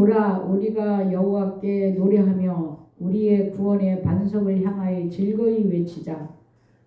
오라 우리가 여호와께 노래하며 우리의 구원의 반석을 향하여 즐거이 외치자.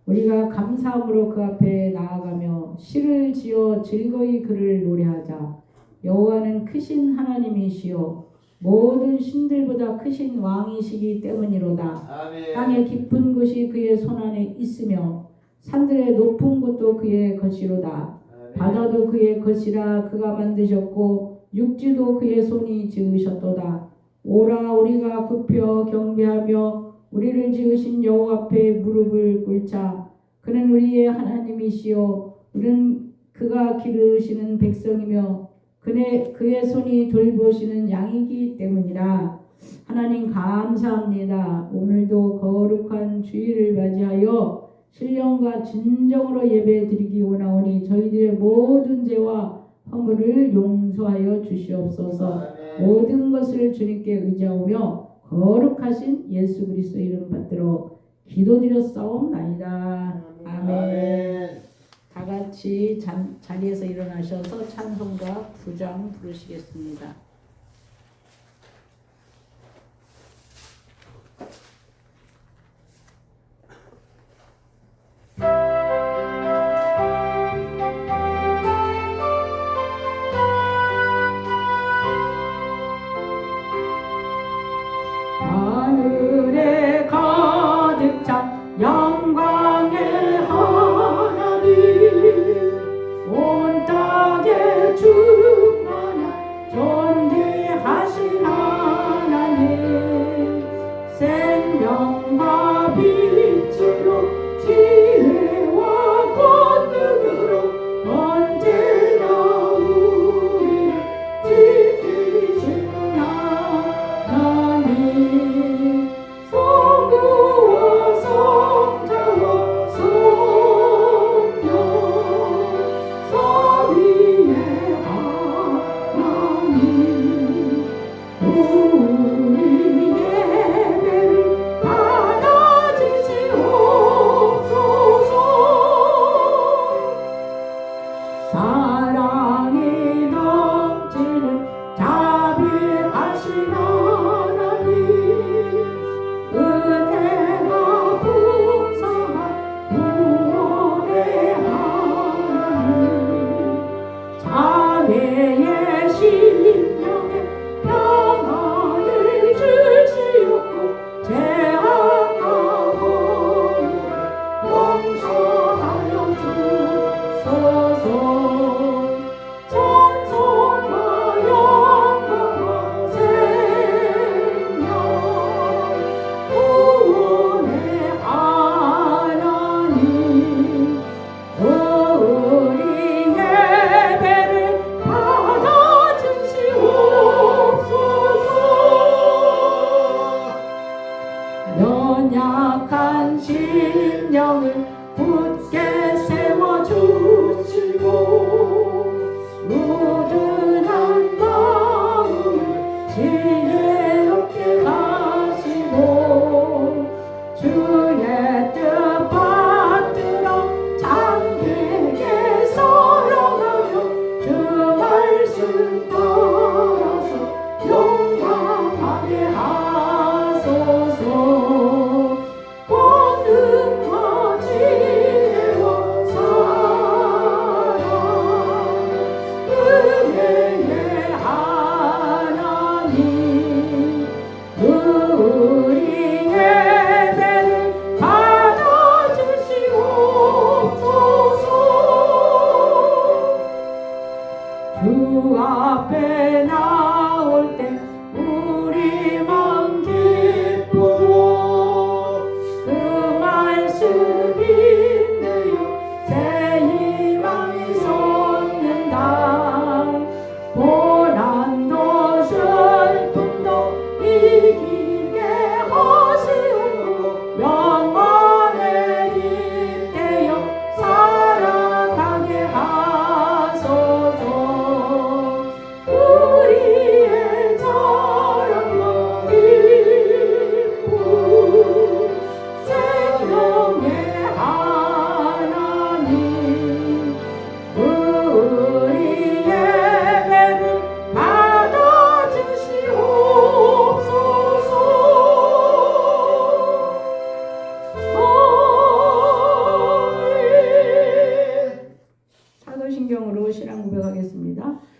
우리가 감사함으로 그 앞에 나아가며 시를 지어 즐거이 그를 노래하자. 여호와는 크신 하나님이시요 모든 신들보다 크신 왕이시기 때문이로다. 아멘. 땅의 깊은 곳이 그의 손안에 있으며 산들의 높은 곳도 그의 것이로다. 아멘. 바다도 그의 것이라 그가 만드셨고 육지도 그의 손이 지으셨도다. 오라 우리가 굽혀 경배하며 우리를 지으신 여호와 앞에 무릎을 꿇자. 그는 우리의 하나님이시요 우리는 그가 기르시는 백성이며 그의 손이 돌보시는 양이기 때문이라. 하나님 감사합니다. 오늘도 거룩한 주일을 맞이하여 신령과 진정으로 예배 드리기 원하오니 저희들의 모든 죄와 허물을 용서하여 주시옵소서. 아멘. 모든 것을 주님께 의지하오며 거룩하신 예수 그리스도 이름 받들어 기도드렸사옵나이다. 아멘. 아멘. 다 같이 자리에서 일어나셔서 찬송가 9장 부르시겠습니다. 하늘에 가득 찬 영광의 하나님, 온 땅에 충만한 존귀하신 하나님, 생명과 빛으로 지혜와 권능으로 언제나 우리를 지키시는 하나님, 성부와 성자와 성령 삼위의 하나님, 우리 예배를 받아주시옵소서. 사랑이 넘치는 자비하신 하나님, 은혜가 풍성한 구원의 하나님, 자매의 심령에 평안을 주시옵고 죄악과 허물을 용서하여 주소서. 찬송과 영광과 생명 구원의 하나님, 우리 예배를 받아주시옵소서. 연약한 심령을 굳게 세워주시고 우둔한 마음을 지혜롭게 하시고 주의 뜻 받들어 잠들게 서러가며 주 말씀 따라서 용감하게 하소서. 권능과 지혜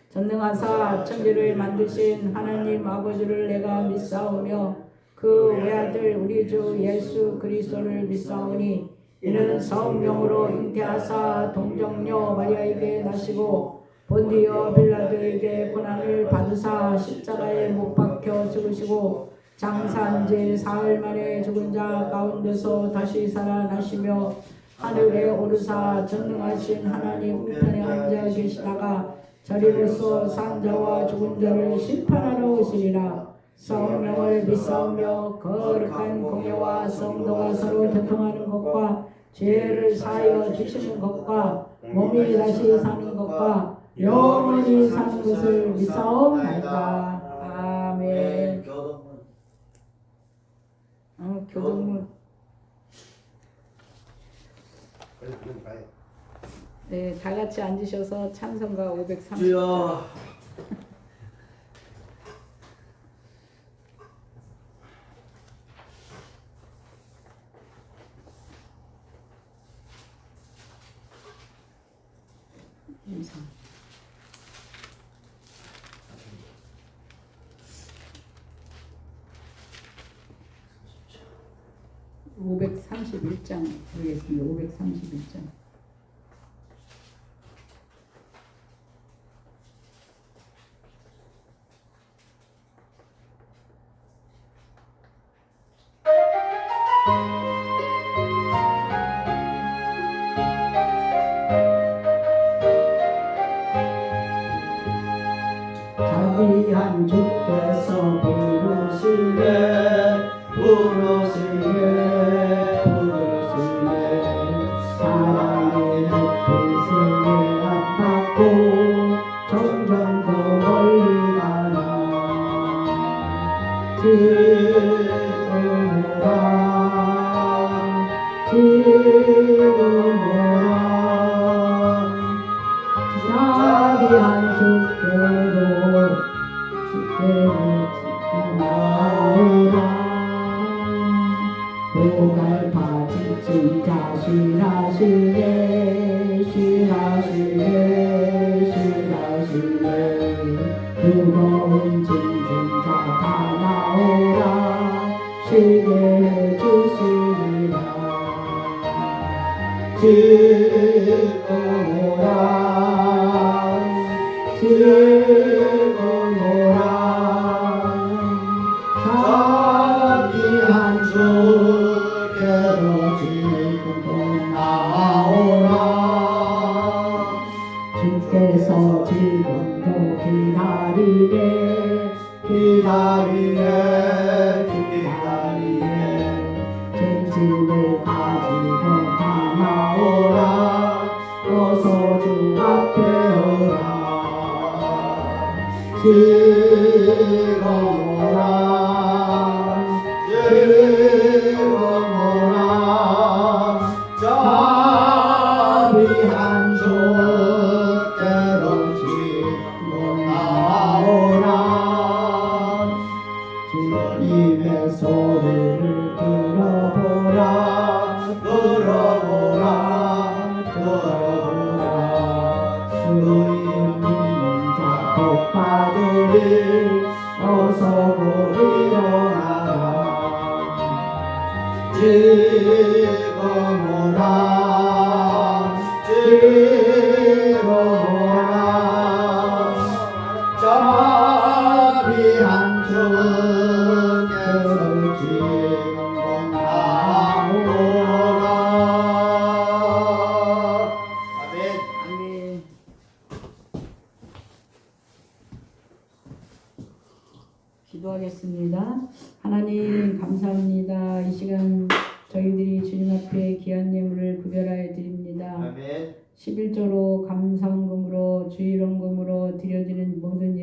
전능하사 천지를 만드신 하나님 아버지를 내가 믿사오며 그 외아들 우리 주 예수 그리스도를 믿사오니 이는 성령으로 잉태하사 동정녀 마리아에게 나시고 본디오 빌라도에게 고난을 받으사 십자가에 못 박혀 죽으시고 장사한 지 사흘 만에 죽은 자 가운데서 다시 살아나시며 하늘에 오르사 전능하신 하나님 우편에 앉아 계시다가 저리로서 산 자와 죽은 자를 심판하러 오시리라. 성령을 믿사오며 거룩한 공예와 성도가 서로 교통하는 것과 죄를 사하여 주시는 것과 몸이 다시 사는 것과 영원히 사는 것을 믿사옵나이다. 아멘. 교동문. 네, 다 같이 앉으셔서 찬송가 530. 주여. 인사. 531장 보겠습니다. 531장. 자비한 주께서 부르시네 사랑의 뜻을 안 받고 점점 더 멀리 가나 지금 오라 자비한 주께로 나오라 고갈파 지친 자 쉬라시네 무거운 짐진 자 다 나오라 쉬게 해주시리라 지금 오라 자비한 주께로 지금 나오라 주께서 지금도 기다리네 제 짐을 가지고 다 나오라 어서 주 앞에 오라 지금 오라 자비한 주께로 지금 나오라 주님의 소리를 들어보라 주님 자 복받으리 어서 일어나라 지금 오라 자비한 주께로 지금 나오라 아멘. 기도하겠습니다. 하나님 감사합니다. 이 시간 저희들이 주님 앞에 귀한 예물을 구별하여 드립니다. 아멘. 11조로 감사헌금으로 주일헌금으로 드려지는 모든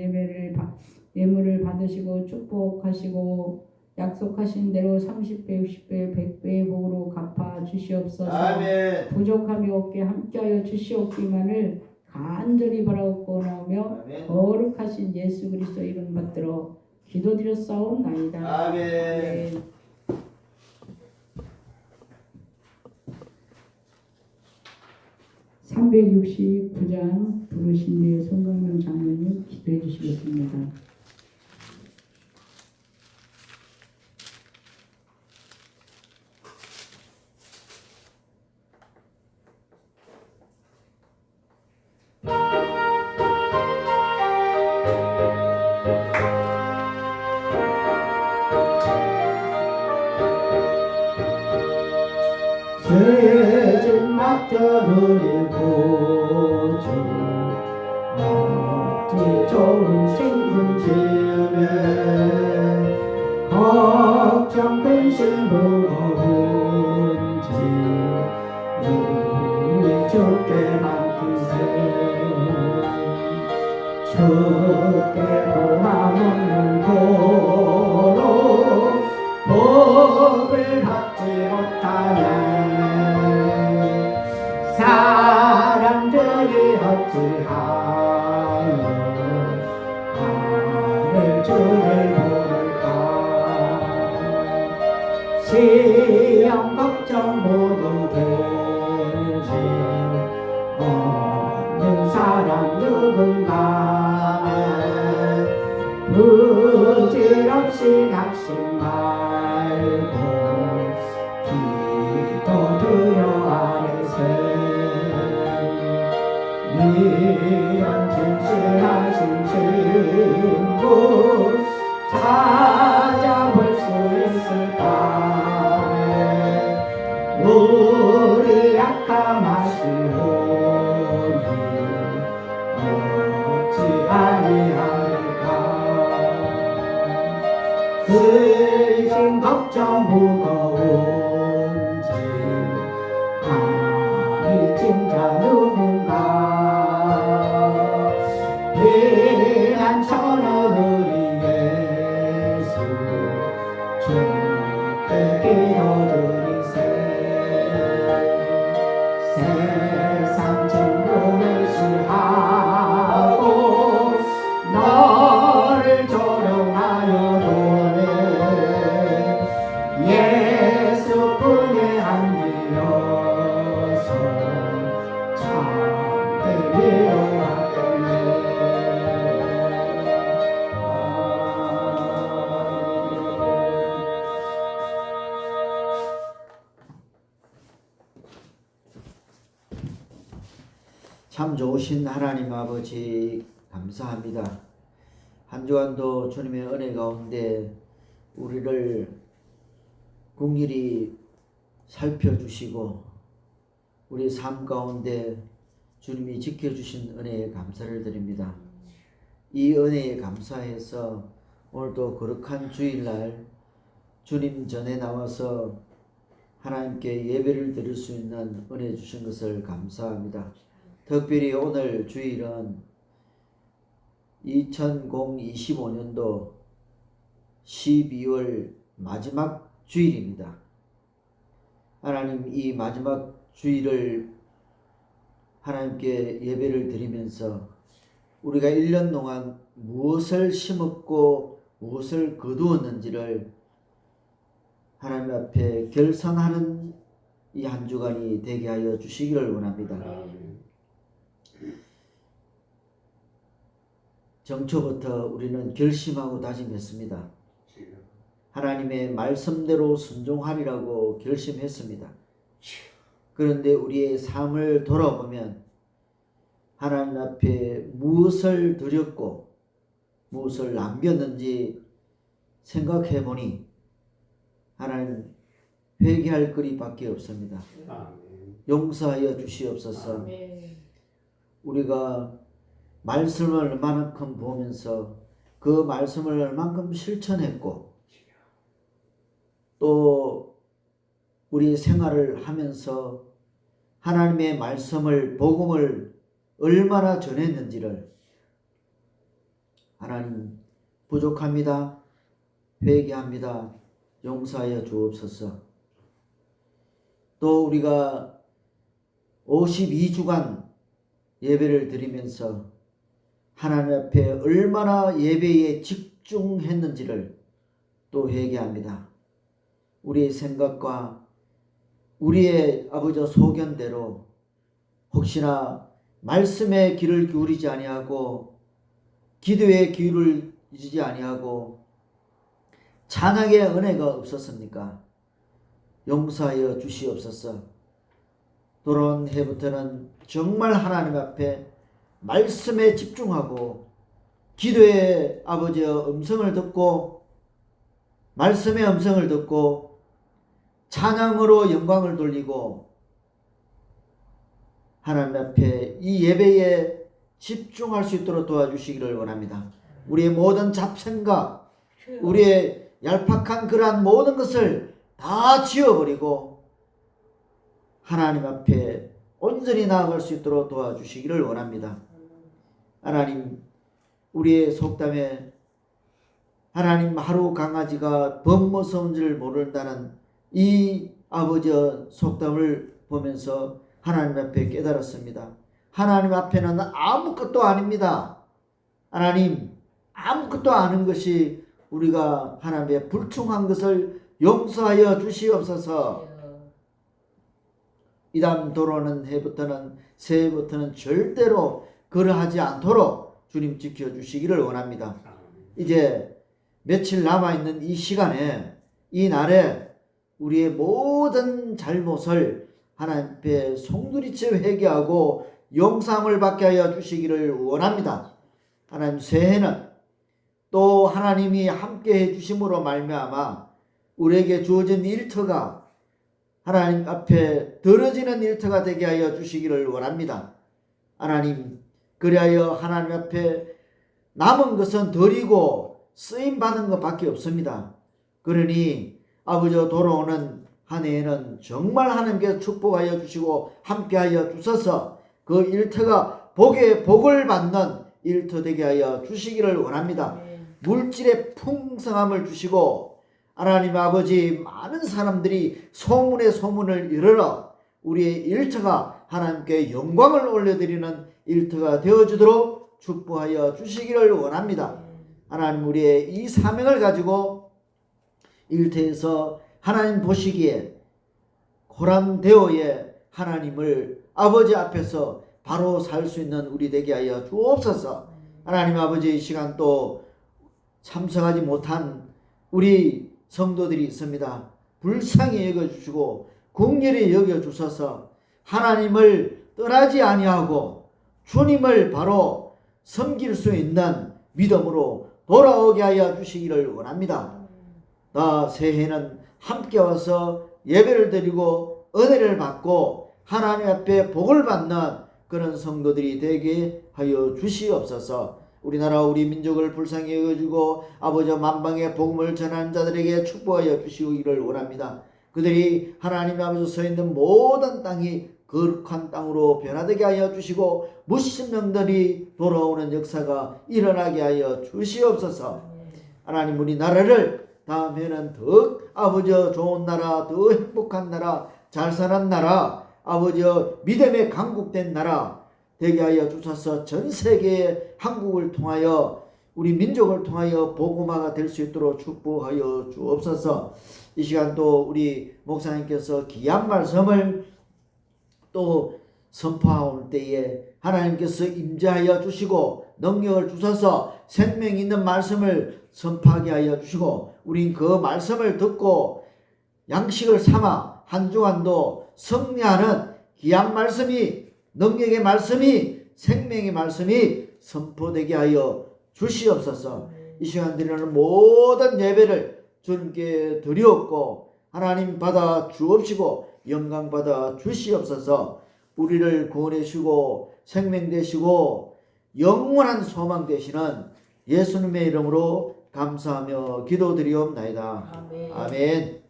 예물을 받으시고 축복하시고 약속하신 대로 30배, 60배, 100배의 복으로 갚아 주시옵소서. 아멘. 부족함이 없게 함께하여 주시옵기만을 간절히 바라옵고나오며 거룩하신 예수 그리스도 이름 받들어 기도드렸사옵나이다. 아멘. 369장 부르신 뒤에 송강명 장로님 기도해 주시겠습니다. 죄진 맡겨드리고 주 어찌 좋은 친구 지음에 걱정 근심 무거운지 우리 주께 맡기세 주께 구하는 도로 복을 받지 못하네 사람들이 어찌하여 나를 주를 모를까 시험 걱정 모든 계신 없는 사람 누군가 부질없이 낙심 말고 기도드려 아래세 이런 진실하신 친구 찾아볼 수 있을까 우리 약함하시오니 어찌 아니할까 근심 걱정 무거운지 아니 진짜 누군가 비난 천하를 예수 주께 기도드리세 세상 친구를 시하고 너를 조롱하여도 예수뿐에 안기어서 참되 위로하겠네 참 좋으신 하나님 아버지 감사합니다. 한 주간도 주님의 은혜 가운데 우리를 궁일이 살펴주시고 우리 삶 가운데 주님이 지켜주신 은혜에 감사를 드립니다. 이 은혜에 감사해서 오늘도 거룩한 주일날 주님 전에 나와서 하나님께 예배를 드릴 수 있는 은혜 주신 것을 감사합니다. 특별히 오늘 주일은 2025년도 12월 마지막 주일입니다. 하나님 이 마지막 주일을 하나님께 예배를 드리면서 우리가 1년 동안 무엇을 심었고 무엇을 거두었는지를 하나님 앞에 결산하는 이 한 주간이 되게 하여 주시기를 원합니다. 정초부터 우리는 결심하고 다짐했습니다. 하나님의 말씀대로 순종하리라고 결심했습니다. 그런데 우리의 삶을 돌아보면 하나님 앞에 무엇을 드렸고 무엇을 남겼는지 생각해 보니 하나님 회개할 거리밖에 없습니다. 용서하여 주시옵소서. 우리가 말씀을 얼마만큼 보면서 그 말씀을 얼만큼 실천했고 또 우리 생활을 하면서 하나님의 말씀을 복음을 얼마나 전했는지를 하나님 부족합니다. 회개합니다. 용서하여 주옵소서. 또 우리가 52주간 예배를 드리면서 하나님 앞에 얼마나 예배에 집중했는지를 또 회개합니다. 우리의 생각과 우리의 아버지 소견대로 혹시나 말씀에 귀를 기울이지 아니하고 기도에 귀를 주지 아니하고 찬양의 은혜가 없었습니까? 용서하여 주시옵소서. 돌아온 해부터는 정말 하나님 앞에 말씀에 집중하고 기도의 아버지의 음성을 듣고 말씀의 음성을 듣고 찬양으로 영광을 돌리고 하나님 앞에 이 예배에 집중할 수 있도록 도와주시기를 원합니다. 우리의 모든 잡생각, 우리의 얄팍한 그러한 모든 것을 다 지워버리고 하나님 앞에 온전히 나아갈 수 있도록 도와주시기를 원합니다. 하나님, 우리의 속담에 하나님 하루 강아지가 범무서운 줄 모른다는 이 아버지의 속담을 보면서 하나님 앞에 깨달았습니다. 하나님 앞에는 아무것도 아닙니다. 하나님, 아무것도 아닌 것이 우리가 하나님의 불충한 것을 용서하여 주시옵소서. 이다음 돌아오는 해부터는 새해부터는 절대로 그러하지 않도록 주님 지켜주시기를 원합니다. 이제 며칠 남아있는 이 시간에 이 날에 우리의 모든 잘못을 하나님 앞에 송두리째 회개하고 용서함을 받게 하여 주시기를 원합니다. 하나님, 새해는 또 하나님이 함께 해주심으로 말미암아 우리에게 주어진 일터가 하나님 앞에 들어지는 일터가 되게 하여 주시기를 원합니다. 하나님, 그리하여 하나님 앞에 남은 것은 드리고 쓰임받은 것밖에 없습니다. 그러니 아버지 돌아오는 한 해에는 정말 하나님께서 축복하여 주시고 함께하여 주셔서 그 일터가 복을 받는 일터 되게 하여 주시기를 원합니다. 물질의 풍성함을 주시고 하나님 아버지 많은 사람들이 소문에 소문을 이르러 우리의 일터가 하나님께 영광을 올려드리는 일터가 되어주도록 축복하여 주시기를 원합니다. 하나님, 우리의 이 사명을 가지고 일터에서 하나님 보시기에 고란되어의 하나님을 아버지 앞에서 바로 살 수 있는 우리 되게 하여 주옵소서. 하나님 아버지, 이 시간 또 참석하지 못한 우리 성도들이 있습니다. 불쌍히 여겨주시고 긍휼히 여겨주셔서 하나님을 떠나지 아니하고 주님을 바로 섬길 수 있는 믿음으로 돌아오게 하여 주시기를 원합니다. 나 새해는 함께 와서 예배를 드리고 은혜를 받고 하나님 앞에 복을 받는 그런 성도들이 되게 하여 주시옵소서. 우리나라 우리 민족을 불쌍히 여겨주고 아버지 만방의 복음을 전하는 자들에게 축복하여 주시기를 원합니다. 그들이 하나님 앞에서 서 있는 모든 땅이 거룩한 땅으로 변화되게 하여 주시고 무신령들이 돌아오는 역사가 일어나게 하여 주시옵소서. 하나님, 우리나라를 다음에는 더 아버지 좋은 나라, 더 행복한 나라, 잘 사는 나라, 아버지 믿음에 강국된 나라 되게 하여 주셔서 전 세계의 한국을 통하여 우리 민족을 통하여 복음화가 될 수 있도록 축복하여 주옵소서. 이 시간 또 우리 목사님께서 귀한 말씀을 또 선포할 때에 하나님께서 임재하여 주시고 능력을 주셔서 생명 있는 말씀을 선포하게 하여 주시고 우린 그 말씀을 듣고 양식을 삼아 한 주간도 승리하는 귀한 말씀이, 능력의 말씀이, 생명의 말씀이 선포되게 하여 주시옵소서. 이 시간 드리는 모든 예배를 주님께 드리옵고 하나님 받아 주옵시고 영광 받아 주시옵소서. 우리를 구원해 주시고 생명 되시고 영원한 소망 되시는 예수님의 이름으로 감사하며 기도드리옵나이다. 아멘. 아멘.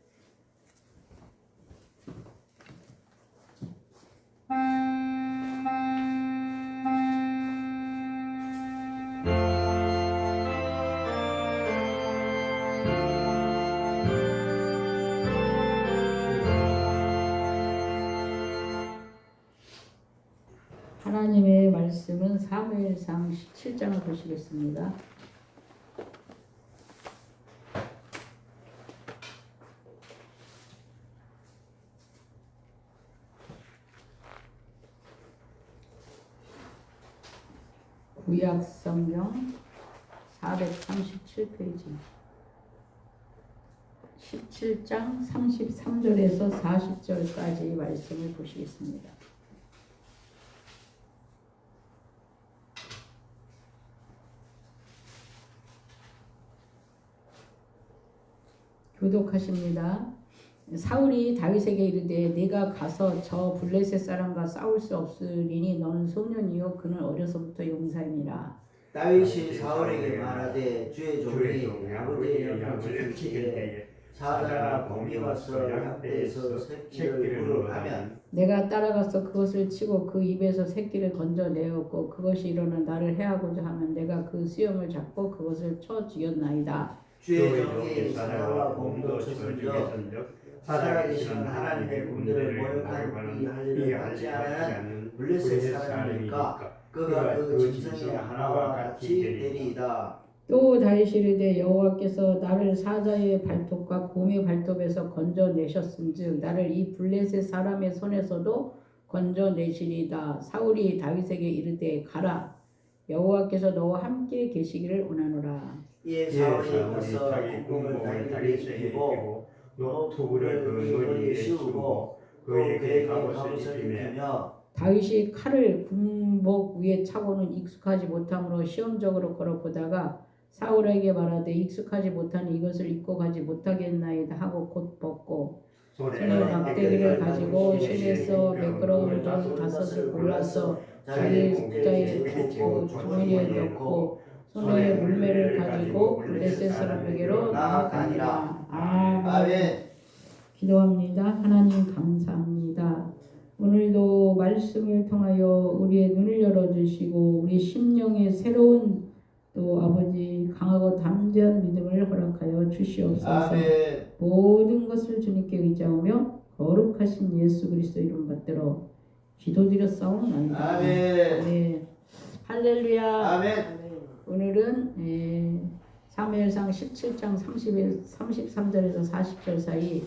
하나님의 말씀은 사무엘상 17장을 보시겠습니다. 구약 성경 437페이지 17장 33절에서 40절까지 말씀을 보시겠습니다. 교독하십니다. 사울이 다윗에게 이르되 내가 가서 저 블레셋 사람과 싸울 수 없으리니 너는 소년이요 그는 어려서부터 용사이니라. 다윗이 사울에게 말하되 주의 종이 아버지의 영을 지킬 때에 사자나 곰이 와서 양떼에서 새끼를 물어가면 내가 따라가서 그것을 치고 그 입에서 새끼를 건져내었고 그것이 일어나 나를 해하고자 하면 내가 그 수염을 잡고 그것을 쳐 죽였나이다. 주의 종이 사자와 곰도 쳤은즉 살아계신 하나님의 군대를 모욕하는 이 할례를 받지 않은 블레셋 사람이니까 그가 그 짐승의 하나와 같이 되리이다. 또 다윗이 이르되 여호와께서 나를 사자의 발톱과 곰의 발톱에서 건져내셨은즉 나를 이 블레셋 사람의 손에서도 건져내시리이다. 사울이 다윗에게 이르되 가라 여호와께서 너와 함께 계시기를 원하노라. 이에 사울이 가서 국궁을 다윗에게 입히고 노투구를 그 머리에 씌우고 그에게 갑옷을 입히며 다윗이 칼을 군복 위에 차고는 익숙하지 못함으로 시험적으로 걸어보다가 사울에게 말하되 익숙하지 못하니 이것을 입고 가지 못하겠나이다 하고 곧 벗고 손에 막대기를 가지고 실에서 매끄러운 돈 5을 골라서 자기 숫자에 넣고 주머니에 넣고 손에 물매를 가지고 블레셋 사람에게로 나아가니라. 아멘. 기도합니다. 하나님 감사합니다. 오늘도 말씀을 통하여 우리의 눈을 열어주시고 우리 심령의 새로운 또 아버지 강하고 담대한 믿음을 허락하여 주시옵소서. 아멘. 모든 것을 주님께 의지하며 거룩하신 예수 그리스도 이름 받들어 기도드렸사옵나이다. 아멘. 네. 할렐루야. 아멘. 오늘은 사무엘상 17장 33절에서 40절 사이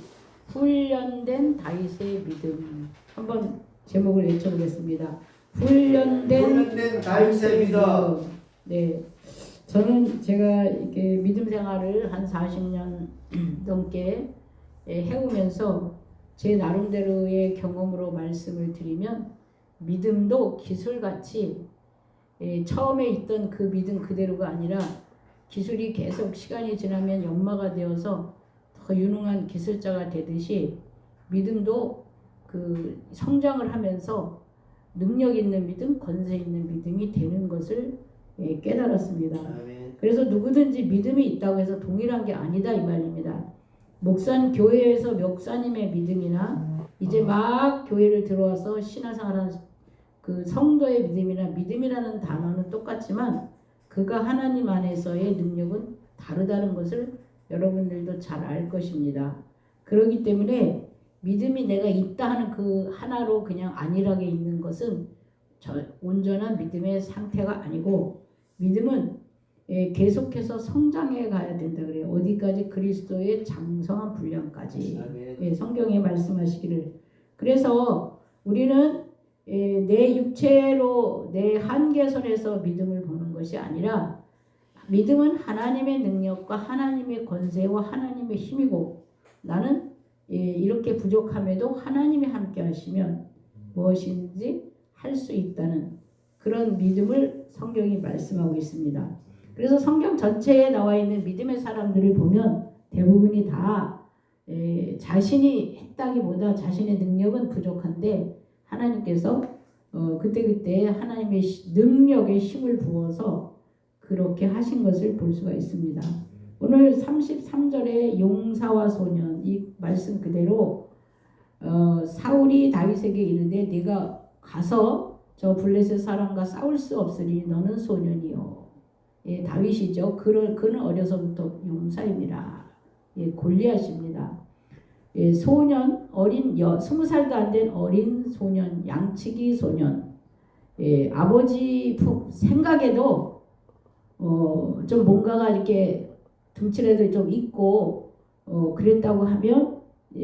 훈련된 다윗의 믿음. 한번 제목을 외쳐보겠습니다. 훈련된 다윗의 믿음. 네, 저는 제가 이렇게 믿음 생활을 한 40년 넘게 해오면서 제 나름대로의 경험으로 말씀을 드리면 믿음도 기술같이 처음에 있던 그 믿음 그대로가 아니라 기술이 계속 시간이 지나면 연마가 되어서 더 유능한 기술자가 되듯이 믿음도 그 성장을 하면서 능력 있는 믿음, 권세 있는 믿음이 되는 것을 깨달았습니다. 그래서 누구든지 믿음이 있다고 해서 동일한 게 아니다 이 말입니다. 교회에서 목사님의 믿음이나 이제 막 교회를 들어와서 신앙생활하는 그 성도의 믿음이나 믿음이라는 단어는 똑같지만 그가 하나님 안에서의 능력은 다르다는 것을 여러분들도 잘 알 것입니다. 그렇기 때문에 믿음이 내가 있다 하는 그 하나로 그냥 안일하게 있는 것은 온전한 믿음의 상태가 아니고 믿음은 계속해서 성장해 가야 된다 그래요. 어디까지? 그리스도의 장성한 분량까지. 성경에 말씀하시기를. 그래서 우리는 내 육체로 내 한계선에서 믿음을 보는 것이 아니라 믿음은 하나님의 능력과 하나님의 권세와 하나님의 힘이고 나는 이렇게 부족함에도 하나님이 함께 하시면 무엇인지 할 수 있다는 그런 믿음을 성경이 말씀하고 있습니다. 그래서 성경 전체에 나와 있는 믿음의 사람들을 보면 대부분이 다 자신이 했다기보다 자신의 능력은 부족한데 하나님께서 그때그때 하나님의 능력에 힘을 부어서 그렇게 하신 것을 볼 수가 있습니다. 오늘 33절의 용사와 소년 이 말씀 그대로 사울이 다윗에게 이르되 네가 가서 저 블레셋 사람과 싸울 수 없으니 너는 소년이요. 다윗이죠. 그는 어려서부터 용사입니다. 골리앗입니다. 소년, 20살도 안 된 어린 소년, 양치기 소년. 아버지 생각에도 좀 뭔가가 이렇게 등치라도 좀 있고 그랬다고 하면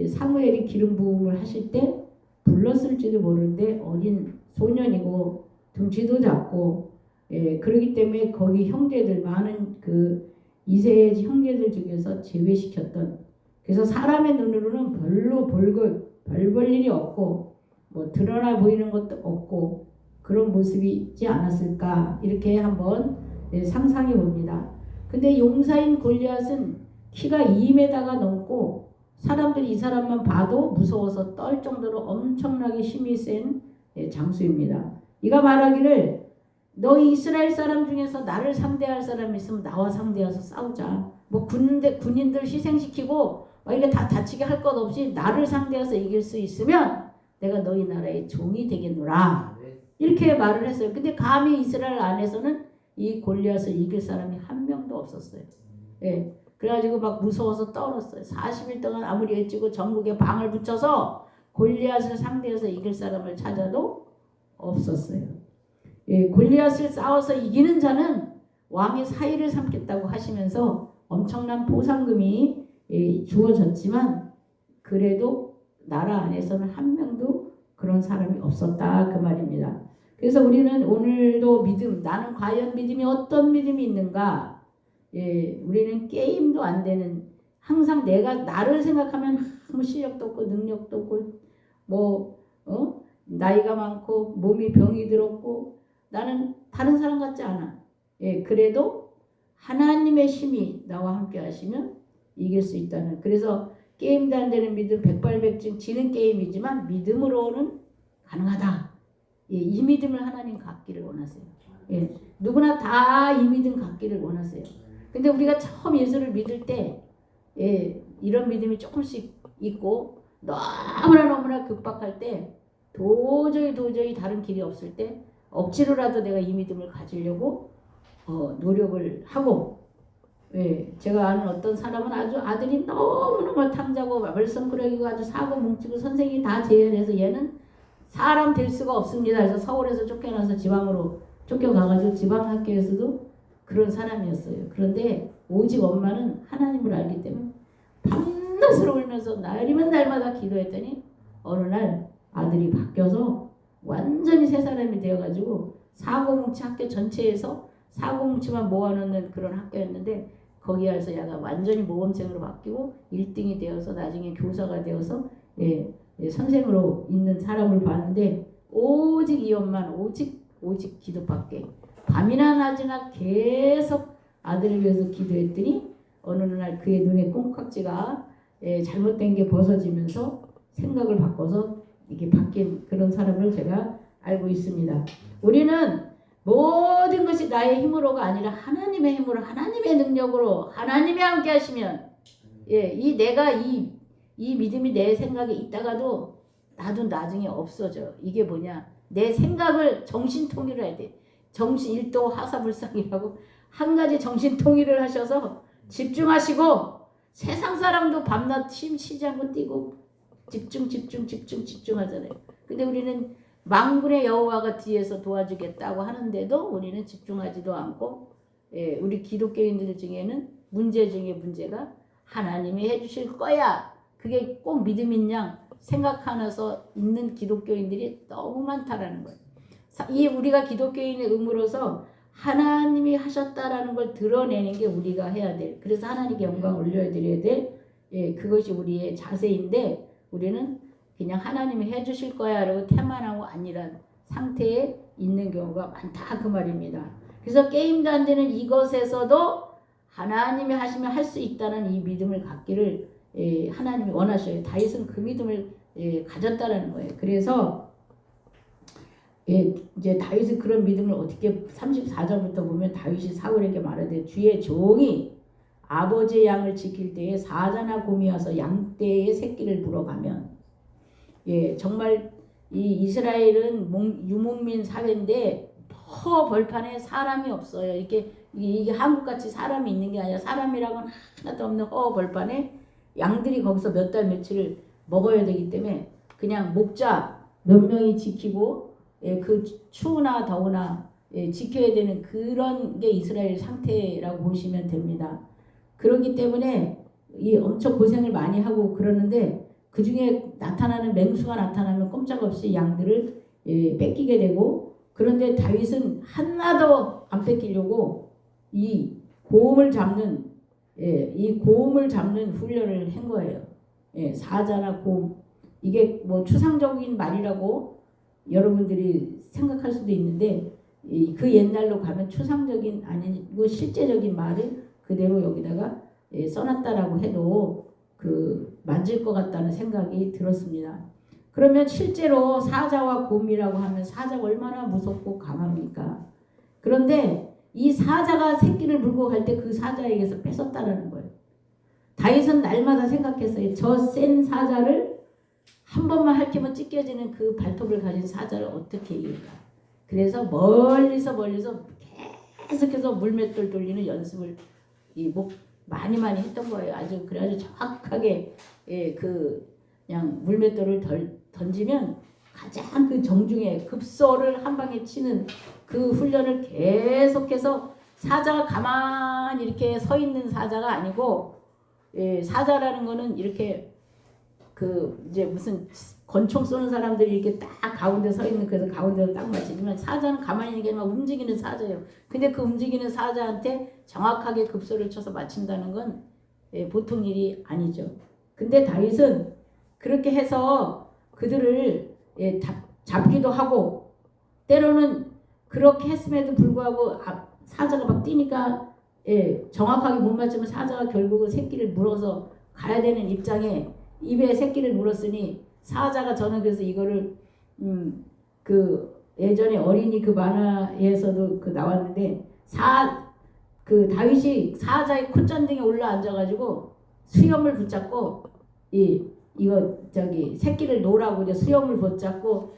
사무엘이 기름 부음을 하실 때 불렀을지도 모르는데 어린 소년이고 등치도 작고 그렇기 때문에 거기 형제들 많은 그 이세의 형제들 중에서 제외시켰던, 그래서 사람의 눈으로는 별로 별 볼 일이 없고 뭐 드러나 보이는 것도 없고 그런 모습이 있지 않았을까 이렇게 한번 상상해 봅니다. 근데 용사인 골리앗은 키가 2m가 넘고 사람들이 이 사람만 봐도 무서워서 떨 정도로 엄청나게 힘이 센 장수입니다. 이가 말하기를 너 이스라엘 사람 중에서 나를 상대할 사람이 있으면 나와 상대해서 싸우자. 뭐 군인들 희생시키고 막 이게 다 다치게 할 것 없이 나를 상대해서 이길 수 있으면 내가 너희 나라의 종이 되겠노라. 이렇게 말을 했어요. 근데 감히 이스라엘 안에서는 이 골리앗을 이길 사람이 한 명도 없었어요. 그래가지고 막 무서워서 떨었어요. 40일 동안 아무리 애쓰고 전국에 방을 붙여서 골리앗을 상대해서 이길 사람을 찾아도 없었어요. 골리앗을 싸워서 이기는 자는 왕의 사위를 삼겠다고 하시면서 엄청난 보상금이 주어졌지만 그래도 나라 안에서는 한 명도 그런 사람이 없었다 그 말입니다. 그래서 우리는 오늘도 믿음, 나는 과연 믿음이 어떤 믿음이 있는가? 우리는 게임도 안 되는, 항상 내가 나를 생각하면 아무 실력도 없고 능력도 없고 뭐 나이가 많고 몸이 병이 들었고 나는 다른 사람 같지 않아. 그래도 하나님의 힘이 나와 함께 하시면 이길 수 있다는. 그래서 게임도 안 되는 믿음, 백발백중 지는 게임이지만 믿음으로는 가능하다. 이 믿음을 하나님 갖기를 원하세요. 누구나 다 이 믿음 갖기를 원하세요. 근데 우리가 처음 예수를 믿을 때 이런 믿음이 조금씩 있고 너무나 급박할 때 도저히 다른 길이 없을 때 억지로라도 내가 이 믿음을 가지려고 노력을 하고, 제가 아는 어떤 사람은 아주 아들이 너무너무 탐자고 말썽꾸러기고 아주 사고 뭉치고 선생님이 다 제안해서 얘는 사람 될 수가 없습니다. 그래서 서울에서 쫓겨나서 지방으로 쫓겨가가지고 지방학교에서도 그런 사람이었어요. 그런데 오직 엄마는 하나님을 알기 때문에 밤낮을 울면서 날이면 날마다 기도했더니 어느 날 아들이 바뀌어서 완전히 새 사람이 되어가지고 사고뭉치 학교 전체에서 사고뭉치만 모아놓는 그런 학교였는데 거기 와서 얘가 완전히 모범생으로 바뀌고 1등이 되어서 나중에 교사가 되어서 선생으로 있는 사람을 봤는데 오직 이 엄마는 오직 기도밖에 밤이나 낮이나 계속 아들을 위해서 기도했더니 어느 날 그의 눈에 콩깍지가 잘못된 게 벗어지면서 생각을 바꿔서 이게 바뀐 그런 사람을 제가 알고 있습니다. 우리는 모든 것이 나의 힘으로가 아니라 하나님의 힘으로, 하나님의 능력으로, 하나님이 함께 하시면 이 믿음이 내 생각에 있다가도 나도 나중에 없어져. 이게 뭐냐? 내 생각을 정신 통일을 해야 돼. 정신 일도 하사불상이라고 한 가지 정신 통일을 하셔서 집중하시고 세상 사람도 밤낮 쉬지 않고 뛰고 집중하잖아요. 근데 우리는 만군의 여호와가 뒤에서 도와주겠다고 하는데도 우리는 집중하지도 않고, 우리 기독교인들 중에는 문제 중에 문제가 하나님이 해주실 거야. 그게 꼭 믿음인 양 생각하면서 있는 기독교인들이 너무 많다라는 거예요. 이 우리가 기독교인의 의무로서 하나님이 하셨다라는 걸 드러내는 게 우리가 해야 될, 그래서 하나님께 영광 올려드려야 될, 그것이 우리의 자세인데 우리는 그냥 하나님이 해주실 거야 라고 태만하고 아니란 상태에 있는 경우가 많다 그 말입니다. 그래서 게임도 안 되는 이것에서도 하나님이 하시면 할 수 있다는 이 믿음을 갖기를 하나님이 원하셔요. 다윗은 그 믿음을 가졌다라는 거예요. 그래서 이제 다윗은 그런 믿음을 어떻게 34절부터 보면 다윗이 사울에게 말하되 주의 종이 아버지의 양을 지킬 때에 사자나 곰이 와서 양떼의 새끼를 물어가면, 정말 이 이스라엘은 유목민 사회인데 벌판에 사람이 없어요. 이게 한국같이 사람이 있는 게 아니라 사람이라고는 하나도 없는 벌판에 양들이 거기서 몇 달 며칠을 먹어야 되기 때문에 그냥 목자 몇 명이 지키고 그 추우나 더우나 지켜야 되는 그런 게 이스라엘 상태라고 보시면 됩니다. 그렇기 때문에 이 엄청 고생을 많이 하고 그러는데 그 중에 나타나는 맹수가 나타나면 꼼짝없이 양들을 뺏기게 되고 그런데 다윗은 하나도 안 뺏기려고 이 고음을 잡는 이 고음을 잡는 훈련을 한 거예요. 사자나 고음, 이게 뭐 추상적인 말이라고 여러분들이 생각할 수도 있는데 그 옛날로 가면 추상적인 아니고 실제적인 말을 그대로 여기다가 써놨다라고 해도 그 맞을 것 같다는 생각이 들었습니다. 그러면 실제로 사자와 곰이라고 하면 사자가 얼마나 무섭고 강합니까? 그런데 이 사자가 새끼를 물고 갈 때 그 사자에게서 뺏었다라는 거예요. 다윗은 날마다 생각했어요. 저 센 사자를 한 번만 핥히면 찢겨지는 그 발톱을 가진 사자를 어떻게 이길까? 그래서 멀리서 계속해서 물맷돌 돌리는 연습을 많이 했던 거예요. 아주 그래가지고 정확하게 그냥 물맷돌을 던지면 가장 그 정중에 급소를 한 방에 치는 그 훈련을 계속해서 사자가 가만히 이렇게 서 있는 사자가 아니고 사자라는 거는 이렇게 이제 무슨 권총 쏘는 사람들이 이렇게 딱 가운데 서 있는 그래서 가운데로 딱 맞추지만 사자는 가만히 있는 게 아니라 움직이는 사자예요. 근데 그 움직이는 사자한테 정확하게 급소를 쳐서 맞춘다는 건 보통 일이 아니죠. 근데 다윗은 그렇게 해서 그들을 잡기도 하고 때로는 그렇게 했음에도 불구하고 사자가 막 뛰니까 정확하게 못 맞추면 사자가 결국은 새끼를 물어서 가야 되는 입장에 입에 새끼를 물었으니 사자가 저는 그래서 이거를 그 예전에 어린이 그 만화에서도 나왔는데 다윗이 사자의 콧잔등에 올라 앉아가지고 수염을 붙잡고 이거 새끼를 놓으라고 이제 수염을 붙잡고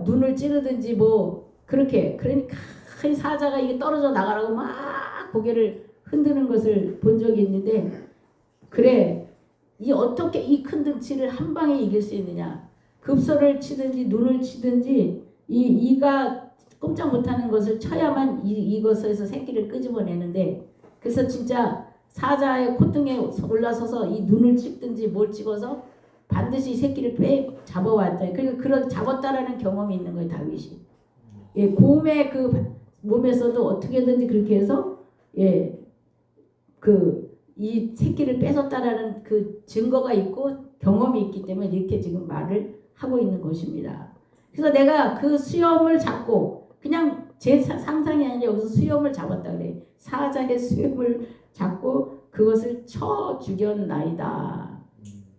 눈을 찌르든지 뭐 그렇게 그러니까 사자가 이게 떨어져 나가라고 막 고개를 흔드는 것을 본 적이 있는데 그래 어떻게 이 큰 등치를 한 방에 이길 수 있느냐 급소를 치든지 눈을 치든지 이가 꼼짝 못하는 것을 쳐야만 이것에서 새끼를 끄집어내는데 그래서 진짜 사자의 콧등에 올라서서 이 눈을 찍든지 뭘 찍어서 반드시 새끼를 잡아왔다. 그러니까 그런 잡았다라는 경험이 있는 거예요 다윗이. 곰의 그 몸에서도 어떻게든지 그렇게 해서 이 새끼를 뺏었다라는 그 증거가 있고 경험이 있기 때문에 이렇게 지금 말을 하고 있는 것입니다. 그래서 내가 그 수염을 잡고 그냥 제 상상이 아니라 여기서 수염을 잡았다 그래. 사자의 수염을 잡고 그것을 쳐 죽였나이다.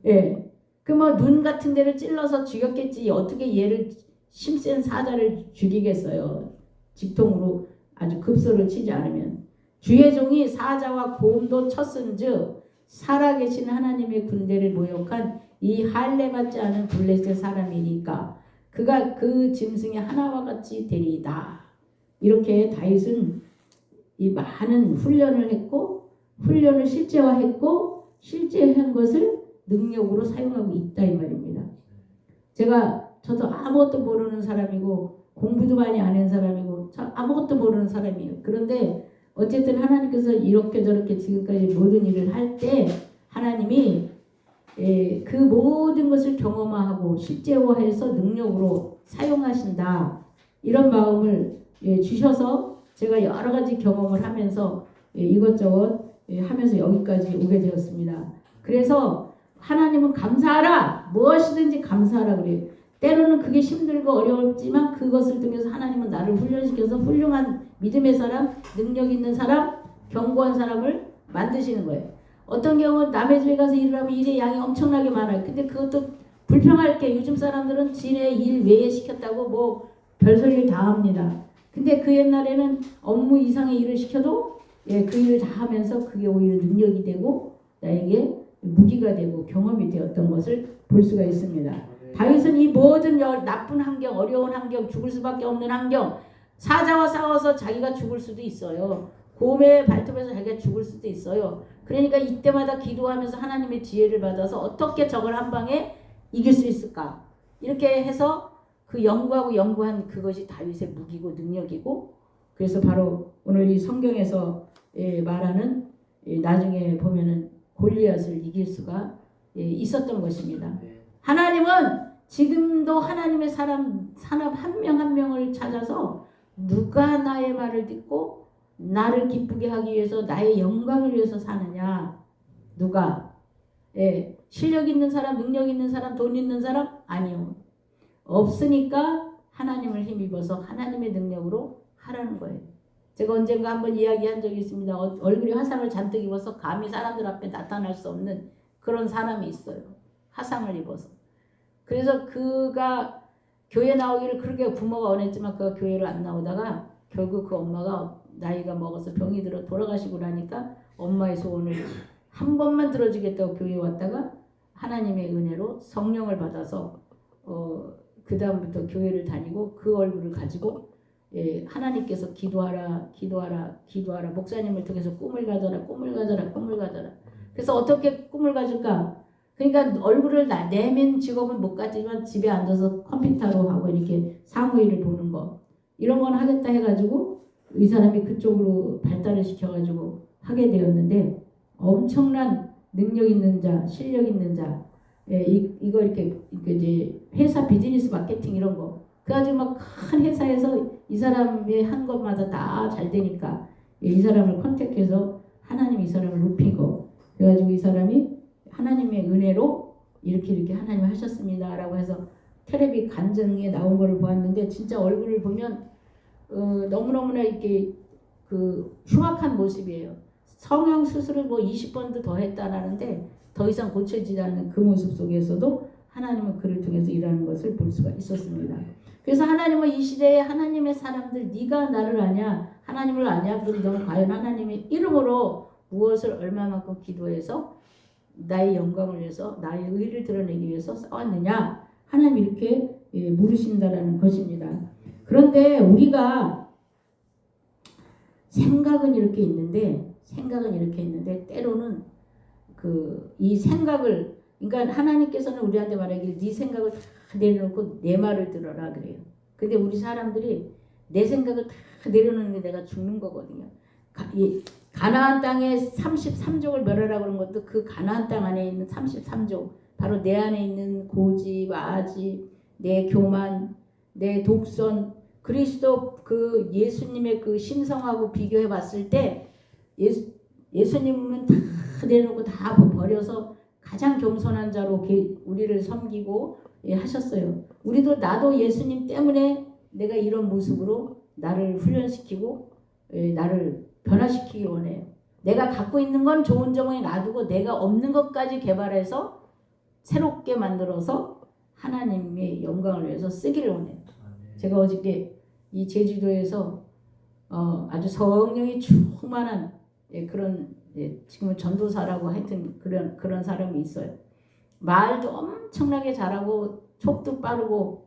그 뭐 눈 같은 데를 찔러서 죽였겠지. 어떻게 얘를 힘센 사자를 죽이겠어요. 직통으로 아주 급소를 치지 않으면. 주의 종이 사자와 곰도 쳤은즉 살아계신 하나님의 군대를 모욕한 이 할례받지 않은 블레셋 사람이니까 그가 그 짐승의 하나와 같이 되리이다. 이렇게 다윗은 이 많은 훈련을 했고 훈련을 실제화했고 실제한 것을 능력으로 사용하고 있다 이 말입니다. 저도 아무것도 모르는 사람이고 공부도 많이 안 한 사람이고 아무것도 모르는 사람이에요. 그런데 어쨌든 하나님께서 이렇게 저렇게 지금까지 모든 일을 할 때 하나님이 그 모든 것을 경험하고 실제화해서 능력으로 사용하신다. 이런 마음을 주셔서 제가 여러 가지 경험을 하면서 이것저것 하면서 여기까지 오게 되었습니다. 그래서 하나님은 감사하라. 무엇이든지 감사하라 그래요. 때로는 그게 힘들고 어려웠지만 그것을 통해서 하나님은 나를 훈련시켜서 훌륭한 믿음의 사람, 능력 있는 사람, 견고한 사람을 만드시는 거예요. 어떤 경우는 남의 집에 가서 일을 하면 일의 양이 엄청나게 많아요. 근데 그것도 불평할 게 요즘 사람들은 지네 일 외에 시켰다고 뭐 별소리를 다 합니다. 근데 그 옛날에는 업무 이상의 일을 시켜도 그 일을 다 하면서 그게 오히려 능력이 되고 나에게 무기가 되고 경험이 되었던 것을 볼 수가 있습니다. 다윗은 이 모든 나쁜 환경, 어려운 환경, 죽을 수밖에 없는 환경, 사자와 싸워서 자기가 죽을 수도 있어요. 곰의 발톱에서 자기가 죽을 수도 있어요. 그러니까 이때마다 기도하면서 하나님의 지혜를 받아서 어떻게 저걸 한 방에 이길 수 있을까? 이렇게 해서 그 연구한 그것이 다윗의 무기고 능력이고 그래서 바로 오늘 이 성경에서 말하는 나중에 보면은 골리앗을 이길 수가 있었던 것입니다. 하나님은 지금도 하나님의 사람 한 명 한 명을 찾아서 누가 나의 말을 듣고 나를 기쁘게 하기 위해서 나의 영광을 위해서 사느냐? 누가? 예, 실력 있는 사람, 능력 있는 사람, 돈 있는 사람? 아니요. 없으니까 하나님을 힘입어서 하나님의 능력으로 하라는 거예요. 제가 언젠가 한번 이야기한 적이 있습니다. 얼굴에 화상을 잔뜩 입어서 감히 사람들 앞에 나타날 수 없는 그런 사람이 있어요. 화상을 입어서. 그래서 그가 교회 나오기를 그렇게 부모가 원했지만 그가 교회를 안 나오다가 결국 그 엄마가 나이가 먹어서 병이 들어 돌아가시고 나니까 엄마의 소원을 한 번만 들어주겠다고 교회에 왔다가 하나님의 은혜로 성령을 받아서 그 다음부터 교회를 다니고 그 얼굴을 가지고 하나님께서 기도하라 목사님을 통해서 꿈을 가져라. 그래서 어떻게 꿈을 가질까? 그러니까 얼굴을 내면 직업은 못 가지만 집에 앉아서 컴퓨터로 하고 이렇게 사무일을 보는 거 이런 건 하겠다 해가지고 이 사람이 그쪽으로 발달을 시켜가지고 하게 되었는데 엄청난 능력 있는 자, 실력 있는 자, 이거 이렇게 이제 회사 비즈니스 마케팅 이런 거 그래가지고 막 큰 회사에서 이 사람이 한 것마다 다 잘 되니까 이 사람을 컨택해서 하나님 이 사람을 높이고 그래가지고 이 사람이 하나님의 은혜로 이렇게 하나님 하셨습니다라고 해서 텔레비 간증에 나온 거를 보았는데 진짜 얼굴을 보면 너무너무나 이렇게 그 흉악한 모습이에요. 성형 수술을 뭐 20번도 더 했다라는데 더 이상 고쳐지지 않는 그 모습 속에서도 하나님은 그를 통해서 일하는 것을 볼 수가 있었습니다. 그래서 하나님은 이 시대에 하나님의 사람들 네가 나를 아냐 하나님을 아냐 그럼 너는 과연 하나님의 이름으로 무엇을 얼마만큼 기도해서 나의 영광을 위해서 나의 의를 드러내기 위해서 싸웠느냐 하나님 이렇게 물으신다라는 것입니다. 그런데 우리가 생각은 이렇게 있는데 때로는 이 생각을 그러니까 하나님께서는 우리한테 말하기를 네 생각을 다 내려놓고 내 말을 들어라 그래요. 근데 우리 사람들이 내 생각을 다 내려놓는 게 내가 죽는 거거든요. 가나안 땅에 33족을 멸하라 그런 것도 그 가나안 땅 안에 있는 33족 바로 내 안에 있는 고집, 아집, 내 교만, 내 독선 그리스도 그 예수님의 그 신성하고 비교해 봤을 때 예수님은 다 내려놓고 다 버려서 가장 겸손한 자로 우리를 섬기고 하셨어요. 나도 예수님 때문에 내가 이런 모습으로 나를 훈련시키고 나를 변화시키기 원해요. 내가 갖고 있는 건 좋은 점에 놔두고 내가 없는 것까지 개발해서 새롭게 만들어서 하나님의 영광을 위해서 쓰기를 원해요. 제가 어저께 이 제주도에서 아주 성령이 충만한 그런 지금은 전도사라고 하여튼 그런 사람이 있어요. 말도 엄청나게 잘하고 촉도 빠르고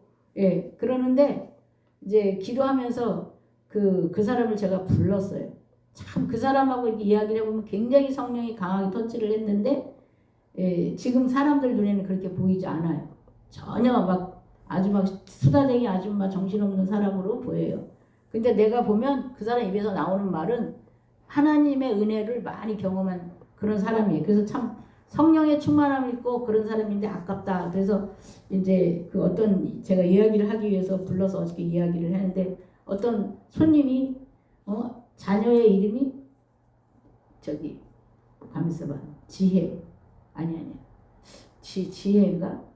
그러는데 이제 기도하면서 그 사람을 제가 불렀어요. 참 그 사람하고 이렇게 이야기를 해보면 굉장히 성령이 강하게 터치를 했는데 지금 사람들 눈에는 그렇게 보이지 않아요. 전혀 아주 수다쟁이 아줌마 정신없는 사람으로 보여요. 근데 내가 보면 그 사람 입에서 나오는 말은 하나님의 은혜를 많이 경험한 그런 사람이에요. 그래서 참 성령의 충만함을 입고 그런 사람인데 아깝다. 그래서 이제 그 어떤 제가 이야기를 하기 위해서 불러서 어저께 이야기를 했는데 어떤 손님이 자녀의 이름이 가만있어 봐.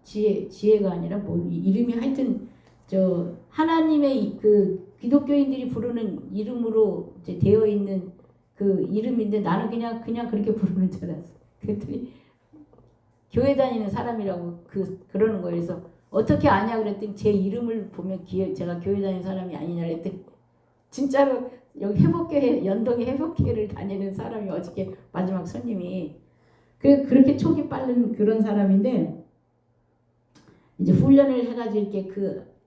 지혜가 아니라 뭐 이름이 하여튼 하나님의 그 기독교인들이 부르는 이름으로 이제 되어 있는 그 이름인데 나는 그냥 그렇게 부르는 줄 알았어. 그랬더니 교회 다니는 사람이라고 그러는 거예요. 그래서 어떻게 아냐 그랬더니 제 이름을 보면 제가 교회 다니는 사람이 아니냐 그랬더니 진짜로 여기 연동의 회복교회를 다니는 사람이 어저께 마지막 손님이 그렇게 촉이 빠른 그런 사람인데 이제 훈련을 해가지고 이렇게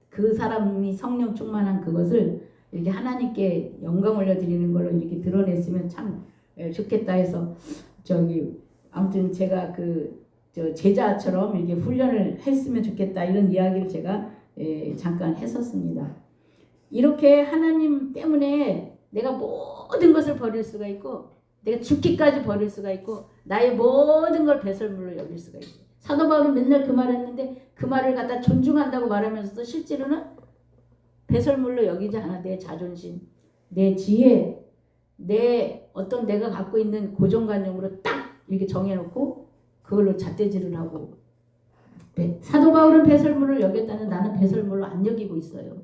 그 사람이 성령 충만한 그것을 이렇게 하나님께 영광 올려드리는 걸로 이렇게 드러냈으면 참 좋겠다 해서 아무튼 제가 제자처럼 이렇게 훈련을 했으면 좋겠다 이런 이야기를 제가 잠깐 했었습니다. 이렇게 하나님 때문에 내가 모든 것을 버릴 수가 있고 내가 죽기까지 버릴 수가 있고 나의 모든 걸 배설물로 여길 수가 있어요. 사도 바울은 맨날 그 말했는데 그 말을 갖다 존중한다고 말하면서도 실제로는 배설물로 여기지 않아. 내 자존심, 내 지혜, 내 어떤 내가 갖고 있는 고정관념으로 딱 이렇게 정해놓고 그걸로 잣대질을 하고. 사도 바울은 배설물을 여겼다는 나는 배설물로 안 여기고 있어요.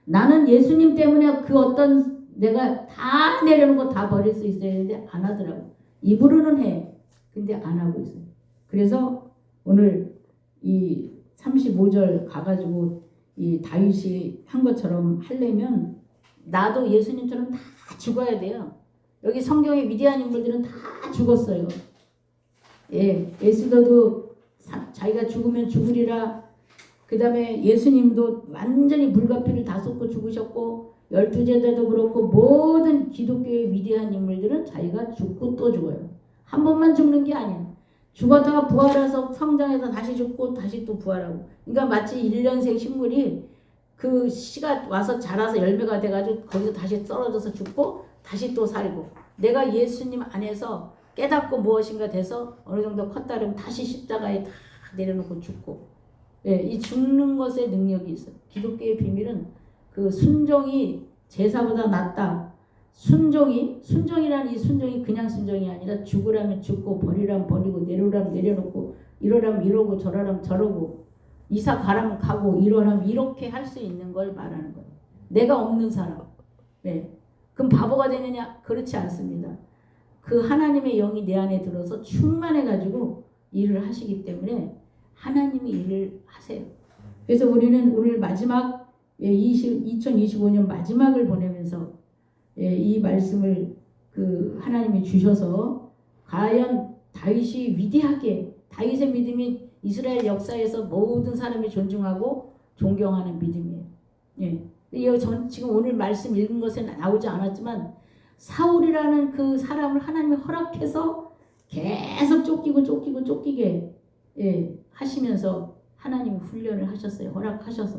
나는 예수님 때문에 그 어떤 내가 다 내려놓고 다 버릴 수 있어야 되는데 안 하더라고. 입으로는 해. 근데 안 하고 있어요. 그래서 오늘 이 35절 가가지고 이 다윗이 한 것처럼 하려면 나도 예수님처럼 다 죽어야 돼요. 여기 성경의 위대한 인물들은 다 죽었어요. 예, 에스더도 자기가 죽으면 죽으리라. 그 다음에 예수님도 완전히 물과 피를 다 쏟고 죽으셨고 12제자도 그렇고 모든 기독교의 위대한 인물들은 자기가 죽고 또 죽어요. 한 번만 죽는 게 아니야. 죽었다가 부활해서 성장해서 다시 죽고 다시 또 부활하고. 그러니까 마치 1년생 식물이 그 씨가 와서 자라서 열매가 돼가지고 거기서 다시 떨어져서 죽고 다시 또 살고. 내가 예수님 안에서 깨닫고 무엇인가 돼서 어느 정도 컸다 그러면 다시 십자가에 다 내려놓고 죽고. 예, 이 죽는 것에 능력이 있어요. 기독교의 비밀은 그 순종이 제사보다 낫다. 순종이란 이 순종이 그냥 순종이 아니라 죽으라면 죽고 버리라면 버리고 내려라면 내려놓고 이러라면 이러고 저러라면 저러고 이사 가라면 가고 이러라면 이렇게 할 수 있는 걸 말하는 거예요. 내가 없는 사람. 네. 그럼 바보가 되느냐? 그렇지 않습니다. 그 하나님의 영이 내 안에 들어서 충만해가지고 일을 하시기 때문에 하나님이 일을 하세요. 그래서 우리는 오늘 마지막 2025년 마지막을 보내면서 이 말씀을 그 하나님이 주셔서 과연 다윗이 위대하게 다윗의 믿음이 이스라엘 역사에서 모든 사람이 존중하고 존경하는 믿음이에요. 예. 지금 오늘 말씀 읽은 것에 나오지 않았지만 사울이라는 그 사람을 하나님이 허락해서 계속 쫓기게 하시면서 하나님이 훈련을 하셨어요. 허락하셔서.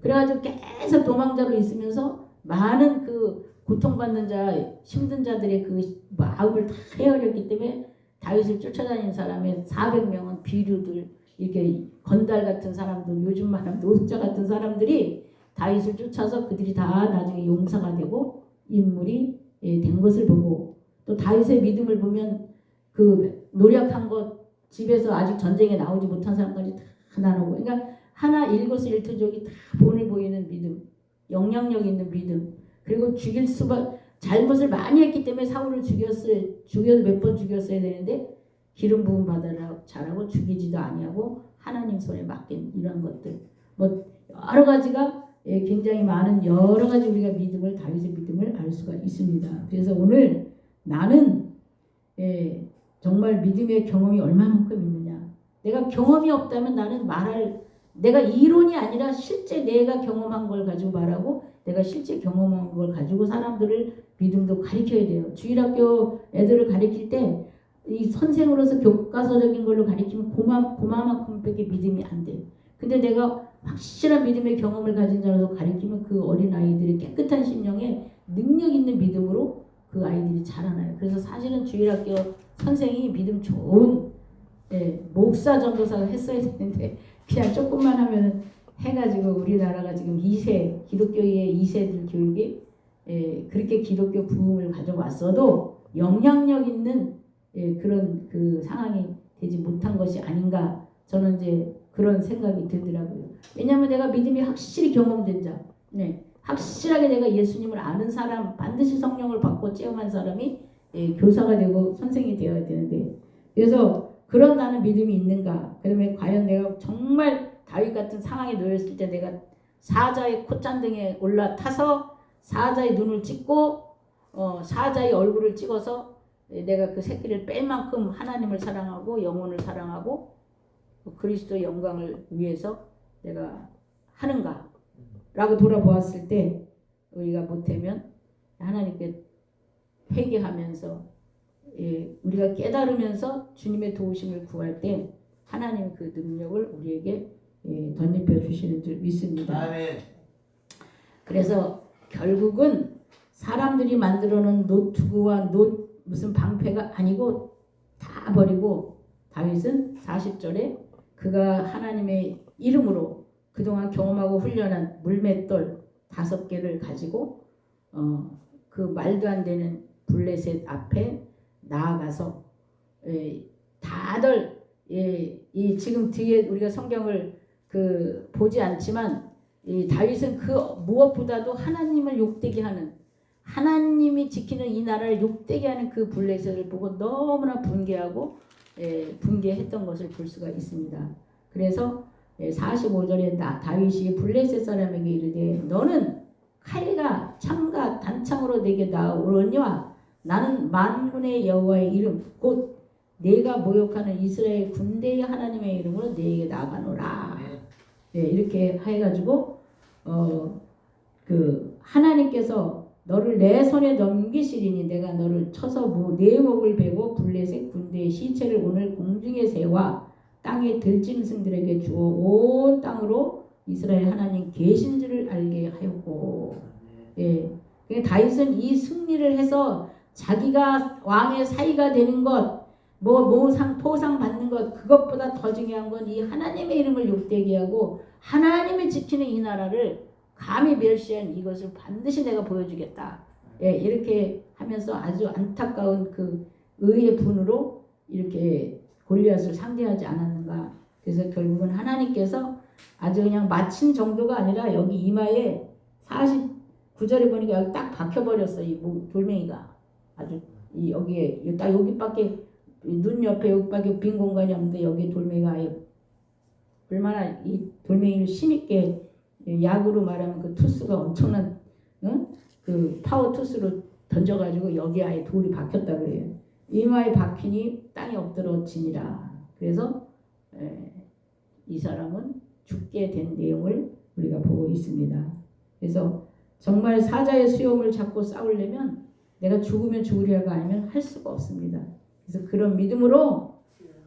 그래가지고 계속 도망자로 있으면서 많은 그 고통받는 자, 힘든 자들의 그 마음을 다 헤아렸기 때문에 다윗을 쫓아다니는 사람의 400명은 비류들, 이렇게 건달 같은 사람들, 요즘 말하면 노숙자 같은 사람들이 다윗을 쫓아서 그들이 다 나중에 용사가 되고 인물이 된 것을 보고, 또 다윗의 믿음을 보면 그 노력한 것, 집에서 아직 전쟁에 나오지 못한 사람까지 다 나누고, 그러니까 하나 일거수일투족이 다 본을 보이는 믿음, 영향력 있는 믿음. 그리고 잘못을 많이 했기 때문에 사울을 죽여서 몇 번 죽였어야 되는데 기름 부음 받으라 잘하고 죽이지도 아니하고 하나님 손에 맡긴 이런 것들, 뭐 여러 가지가 굉장히 많은 여러 가지 우리가 믿음을, 다윗의 믿음을 알 수가 있습니다. 그래서 오늘 나는 정말 믿음의 경험이 얼마만큼 있느냐. 내가 경험이 없다면 나는 내가 이론이 아니라 실제 내가 경험한 걸 가지고 말하고 내가 실제 경험한 걸 가지고 사람들을 믿음도 가르쳐야 돼요. 주일학교 애들을 가르칠 때 이 선생으로서 교과서적인 걸로 가르치면 그만큼밖에 믿음이 안 돼요. 근데 내가 확실한 믿음의 경험을 가진 자로서 가르치면 그 어린 아이들의 깨끗한 심령에 능력 있는 믿음으로 그 아이들이 자라나요. 그래서 사실은 주일학교 선생이 믿음 좋은 목사 전도사가 했어야 되는데 그냥 조금만 하면 해가지고 우리나라가 지금 2세 기독교의 2세들 교육이 그렇게 기독교 부흥을 가져왔어도 영향력 있는 그런 그 상황이 되지 못한 것이 아닌가, 저는 이제 그런 생각이 들더라고요. 왜냐하면 내가 믿음이 확실히 경험된 자, 확실하게 내가 예수님을 아는 사람, 반드시 성령을 받고 체험한 사람이 교사가 되고 선생이 되어야 되는데, 그래서 그런 나는 믿음이 있는가? 그러면 과연 내가 정말 다윗 같은 상황에 놓였을 때 내가 사자의 콧잔등에 올라타서 사자의 눈을 찍고 사자의 얼굴을 찍어서 내가 그 새끼를 뺄 만큼 하나님을 사랑하고 영혼을 사랑하고 그리스도의 영광을 위해서 내가 하는가? 라고 돌아보았을 때 우리가 못하면 하나님께 회개하면서 우리가 깨달으면서 주님의 도우심을 구할 때 하나님 그 능력을 우리에게 덧입혀 주시는 줄 믿습니다. 아멘. 그래서 결국은 사람들이 만들어 놓은 노트구와 무슨 방패가 아니고 다 버리고 다윗은 40절에 그가 하나님의 이름으로 그동안 경험하고 훈련한 물맷돌 5개를 가지고 그 말도 안 되는 블레셋 앞에 나아가서 다들 이 지금 뒤에 우리가 성경을 보지 않지만 이 다윗은 그 무엇보다도 하나님을 욕되게 하는, 하나님이 지키는 이 나라를 욕되게 하는 그 블레셋을 보고 너무나 분개하고 분개했던 것을 볼 수가 있습니다. 그래서 45절에 다윗이 블레셋 사람에게 이르되 너는 칼과 창과 단창으로 내게 나오려니와 나는 만군의 여호와의 이름 곧 내가 모욕하는 이스라엘 군대의 하나님의 이름으로 내게 나가노라. 이렇게 해가지고 하나님께서 너를 내 손에 넘기시리니 내가 너를 쳐서 내 목을 베고 블레셋 군대의 시체를 오늘 공중의 새와 땅의 들짐승들에게 주어 온 땅으로 이스라엘 하나님 계신 줄을 알게 하였고, 그러니까 다윗은 이 승리를 해서 자기가 왕의 사위가 되는 것, 포상 받는 것, 그것보다 더 중요한 건 이 하나님의 이름을 욕되게 하고 하나님이 지키는 이 나라를 감히 멸시한 이것을 반드시 내가 보여주겠다. 이렇게 하면서 아주 안타까운 그 의의 분으로 이렇게 골리앗을 상대하지 않았는가. 그래서 결국은 하나님께서 아주 그냥 마친 정도가 아니라 여기 이마에 49절에 보니까 여기 딱 박혀버렸어. 이 돌멩이가 아주 여기에 딱 여기밖에 눈 옆에 여기밖에 빈 공간이 없는데 여기 돌멩이가 아예 얼마나 이 돌멩이를 힘있게 야구로 말하면 그 투수가 엄청난 그 파워 투수로 던져가지고 여기 아예 돌이 박혔다 그래요. 이마에 박히니 땅에 엎드러지니라. 그래서 이 사람은 죽게 된 내용을 우리가 보고 있습니다. 그래서 정말 사자의 수염을 잡고 싸우려면 내가 죽으면 죽으리라가 아니면 할 수가 없습니다. 그래서 그런 믿음으로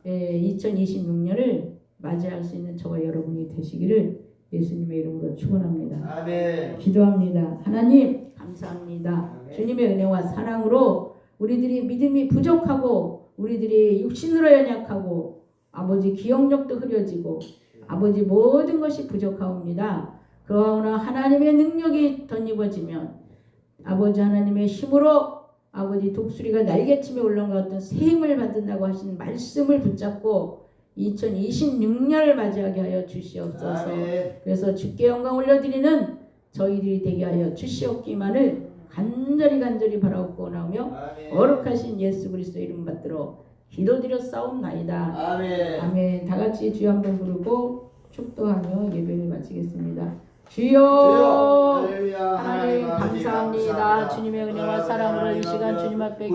2026년을 맞이할 수 있는 저와 여러분이 되시기를 예수님의 이름으로 축원합니다. 아멘. 기도합니다. 하나님 감사합니다. 아멘. 주님의 은혜와 사랑으로 우리들이 믿음이 부족하고 우리들이 육신으로 연약하고 아버지 기억력도 흐려지고 아버지 모든 것이 부족하옵니다. 그러나 하나님의 능력이 덧입어지면 아버지 하나님의 힘으로 아버지 독수리가 날개침에 올라온 것 같은 새 힘을 받는다고 하신 말씀을 붙잡고 2026년을 맞이하게 하여 주시옵소서. 아멘. 그래서 주께 영광 올려드리는 저희들이 되게 하여 주시옵기만을 간절히 바라옵고 나오며 아멘. 거룩하신 예수 그리스도 이름 받들어 기도드렸사옵나이다. 아멘. 아멘. 다 같이 주여 한번 부르고 축도하며 예배를 마치겠습니다. 주여 주여, 할렐루야. 하나님 하나님 아버지 감사합니다. 감사합니다. 주님의 은혜와 하나님 사랑으로 이 하나님 시간 주님 앞에